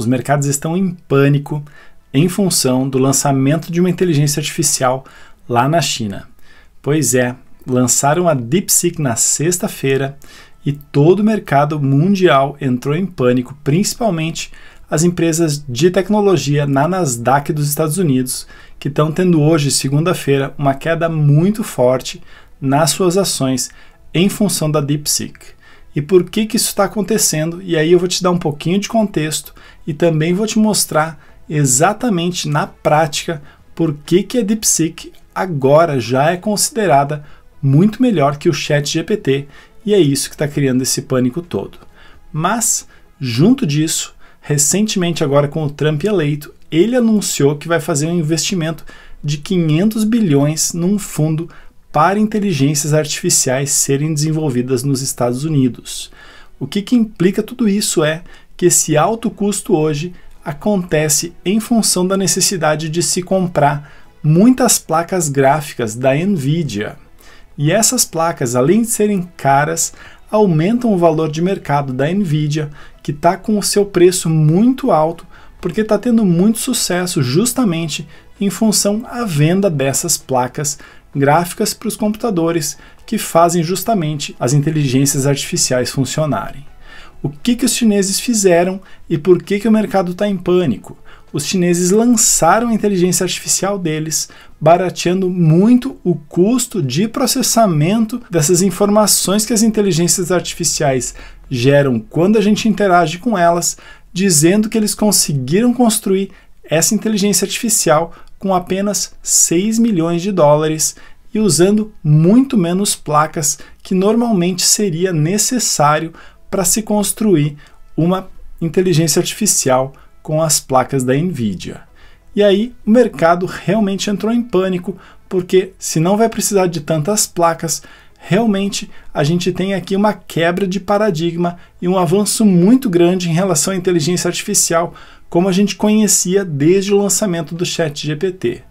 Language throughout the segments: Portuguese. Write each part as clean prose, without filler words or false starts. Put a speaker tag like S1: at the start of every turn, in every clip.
S1: Os mercados estão em pânico em função do lançamento de uma inteligência artificial lá na China. Pois é, lançaram a DeepSeek na sexta-feira e todo o mercado mundial entrou em pânico, principalmente as empresas de tecnologia na Nasdaq dos Estados Unidos, que estão tendo hoje, segunda-feira, uma queda muito forte nas suas ações em função da DeepSeek. E por que isso está acontecendo? E aí eu vou te dar um pouquinho de contexto e também vou te mostrar exatamente na prática por que a DeepSeek agora já é considerada muito melhor que o ChatGPT, e é isso que está criando esse pânico todo. Mas, junto disso, recentemente agora com o Trump eleito, ele anunciou que vai fazer um investimento de 500 bilhões num fundo para inteligências artificiais serem desenvolvidas nos Estados Unidos. O que implica tudo isso é que esse alto custo hoje acontece em função da necessidade de se comprar muitas placas gráficas da NVIDIA. E essas placas, além de serem caras, aumentam o valor de mercado da NVIDIA, que está com o seu preço muito alto, porque está tendo muito sucesso justamente em função à venda dessas placas gráficas para os computadores que fazem justamente as inteligências artificiais funcionarem. O que os chineses fizeram e por que o mercado está em pânico? Os chineses lançaram a inteligência artificial deles, barateando muito o custo de processamento dessas informações que as inteligências artificiais geram quando a gente interage com elas, dizendo que eles conseguiram construir essa inteligência artificial com apenas 6 milhões de dólares e usando muito menos placas que normalmente seria necessário para se construir uma inteligência artificial com as placas da NVIDIA. E aí o mercado realmente entrou em pânico, porque se não vai precisar de tantas placas, realmente a gente tem aqui uma quebra de paradigma e um avanço muito grande em relação à inteligência artificial, como a gente conhecia desde o lançamento do ChatGPT.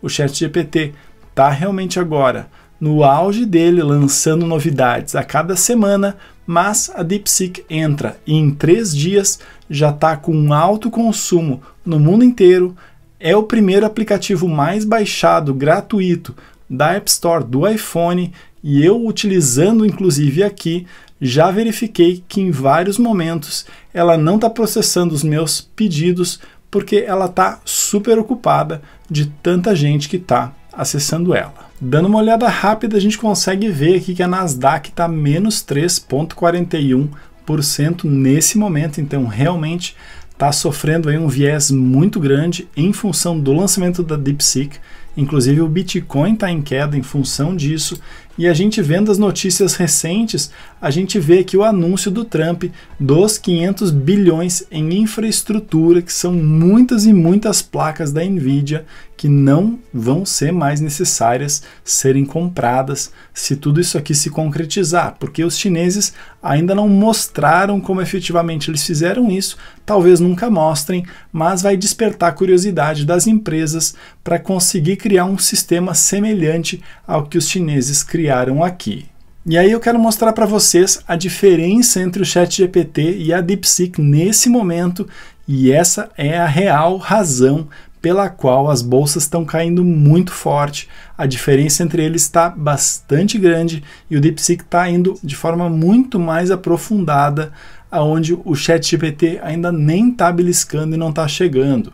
S1: O ChatGPT está realmente agora no auge dele, lançando novidades a cada semana, mas a DeepSeek entra e em 3 dias já está com um alto consumo no mundo inteiro, é o primeiro aplicativo mais baixado, gratuito, da App Store do iPhone, e eu utilizando inclusive aqui, já verifiquei que em vários momentos ela não está processando os meus pedidos, porque ela está super ocupada de tanta gente que está acessando ela. Dando uma olhada rápida, a gente consegue ver aqui que a Nasdaq está menos 3,41% nesse momento, então realmente está sofrendo aí um viés muito grande em função do lançamento da DeepSeek. Inclusive o Bitcoin está em queda em função disso, e a gente vendo as notícias recentes, a gente vê aqui o anúncio do Trump dos 500 bilhões em infraestrutura, que são muitas e muitas placas da NVIDIA que não vão ser mais necessárias serem compradas se tudo isso aqui se concretizar, porque os chineses ainda não mostraram como efetivamente eles fizeram isso, talvez nunca mostrem, mas vai despertar a curiosidade das empresas para conseguir criar um sistema semelhante ao que os chineses criaram aqui. E aí eu quero mostrar para vocês a diferença entre o ChatGPT e a DeepSeek nesse momento, e essa é a real razão pela qual as bolsas estão caindo muito forte. A diferença entre eles está bastante grande e o DeepSeek está indo de forma muito mais aprofundada, aonde o ChatGPT ainda nem está beliscando e não está chegando.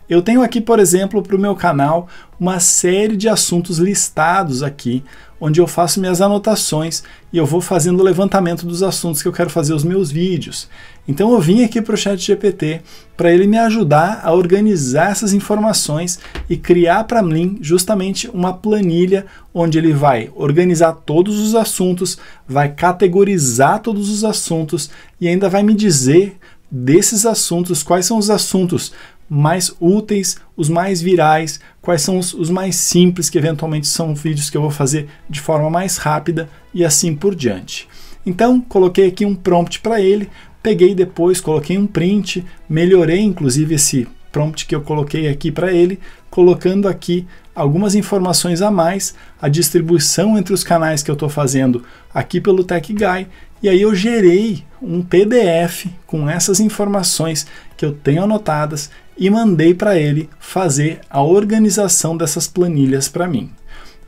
S1: Eu tenho aqui, por exemplo, para o meu canal, uma série de assuntos listados aqui, onde eu faço minhas anotações e eu vou fazendo o levantamento dos assuntos que eu quero fazer os meus vídeos. Então eu vim aqui para o ChatGPT para ele me ajudar a organizar essas informações e criar para mim justamente uma planilha onde ele vai organizar todos os assuntos, vai categorizar todos os assuntos e ainda vai me dizer desses assuntos quais são os assuntos mais úteis, os mais virais, quais são os mais simples, que eventualmente são vídeos que eu vou fazer de forma mais rápida e assim por diante. Então, coloquei aqui um prompt para ele, peguei depois, coloquei um print, melhorei inclusive esse prompt que eu coloquei aqui para ele, colocando aqui algumas informações a mais, a distribuição entre os canais que eu estou fazendo aqui pelo Tech Guy, E aí eu gerei um PDF com essas informações que eu tenho anotadas e mandei para ele fazer a organização dessas planilhas para mim.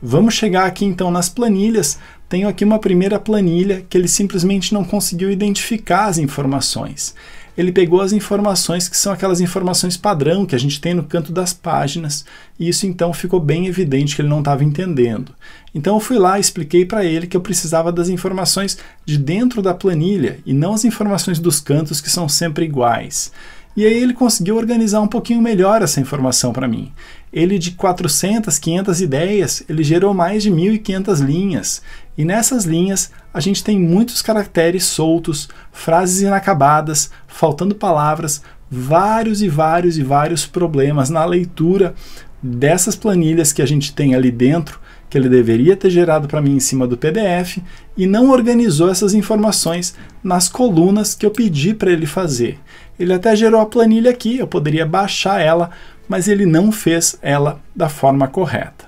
S1: Vamos chegar aqui então nas planilhas. Tenho aqui uma primeira planilha que ele simplesmente não conseguiu identificar as informações. Ele pegou as informações que são aquelas informações padrão que a gente tem no canto das páginas, e isso então ficou bem evidente que ele não estava entendendo. Então eu fui lá e expliquei para ele que eu precisava das informações de dentro da planilha e não as informações dos cantos que são sempre iguais. E aí ele conseguiu organizar um pouquinho melhor essa informação para mim. Ele de 400, 500 ideias, ele gerou mais de 1.500 linhas. E nessas linhas a gente tem muitos caracteres soltos, frases inacabadas, faltando palavras, vários problemas na leitura dessas planilhas que a gente tem ali dentro, que ele deveria ter gerado para mim em cima do PDF, e não organizou essas informações nas colunas que eu pedi para ele fazer. Ele até gerou a planilha aqui, eu poderia baixar ela, mas ele não fez ela da forma correta.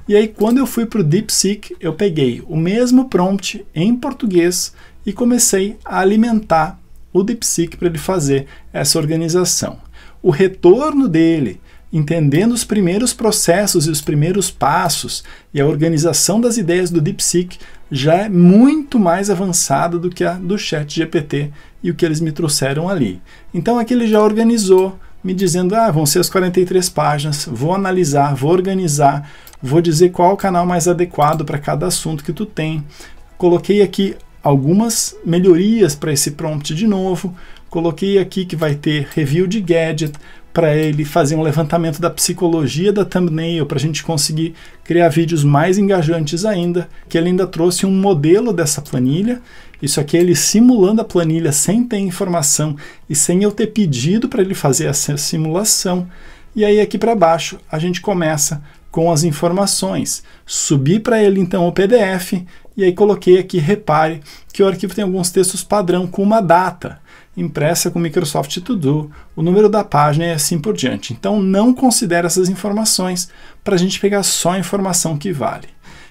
S1: E aí quando eu fui para o DeepSeek, eu peguei o mesmo prompt em português e comecei a alimentar o DeepSeek para ele fazer essa organização. O retorno dele, entendendo os primeiros processos e os primeiros passos e a organização das ideias do DeepSeek, já é muito mais avançada do que a do ChatGPT e o que eles me trouxeram ali. Então aqui ele já organizou, me dizendo, vão ser as 43 páginas, vou analisar, vou organizar, vou dizer qual é o canal mais adequado para cada assunto que tu tem. Coloquei aqui algumas melhorias para esse prompt de novo, coloquei aqui que vai ter review de gadget, para ele fazer um levantamento da psicologia da thumbnail, para a gente conseguir criar vídeos mais engajantes ainda, que ele ainda trouxe um modelo dessa planilha, isso aqui é ele simulando a planilha sem ter informação e sem eu ter pedido para ele fazer essa simulação. E aí aqui para baixo a gente começa com as informações. Subi para ele então o PDF e aí coloquei aqui, repare que o arquivo tem alguns textos padrão com uma data impressa com Microsoft To Do, o número da página e assim por diante. Então não considere essas informações para a gente pegar só a informação que vale.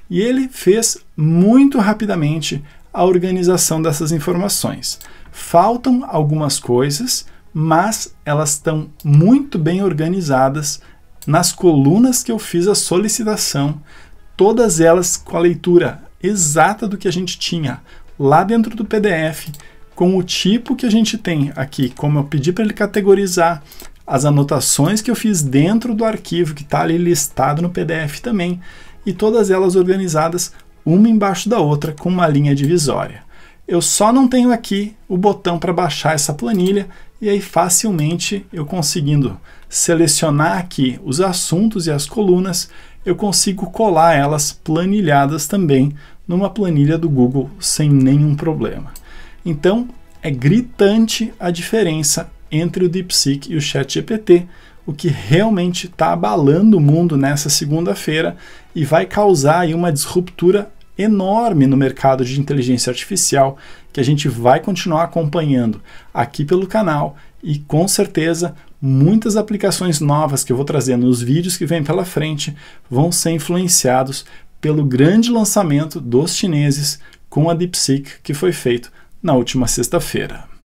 S1: E ele fez muito rapidamente a organização dessas informações. Faltam algumas coisas, mas elas estão muito bem organizadas nas colunas que eu fiz a solicitação, todas elas com a leitura exata do que a gente tinha lá dentro do PDF, com o tipo que a gente tem aqui, como eu pedi para ele categorizar, as anotações que eu fiz dentro do arquivo, que está ali listado no PDF também, e todas elas organizadas uma embaixo da outra com uma linha divisória. Eu só não tenho aqui o botão para baixar essa planilha, e aí facilmente eu conseguindo selecionar aqui os assuntos e as colunas, eu consigo colar elas planilhadas também numa planilha do Google sem nenhum problema. Então, é gritante a diferença entre o DeepSeek e o ChatGPT, o que realmente está abalando o mundo nessa segunda-feira e vai causar aí uma disruptura enorme no mercado de inteligência artificial, que a gente vai continuar acompanhando aqui pelo canal e com certeza muitas aplicações novas que eu vou trazer nos vídeos que vem pela frente vão ser influenciados pelo grande lançamento dos chineses com a DeepSeek que foi feito na última sexta-feira.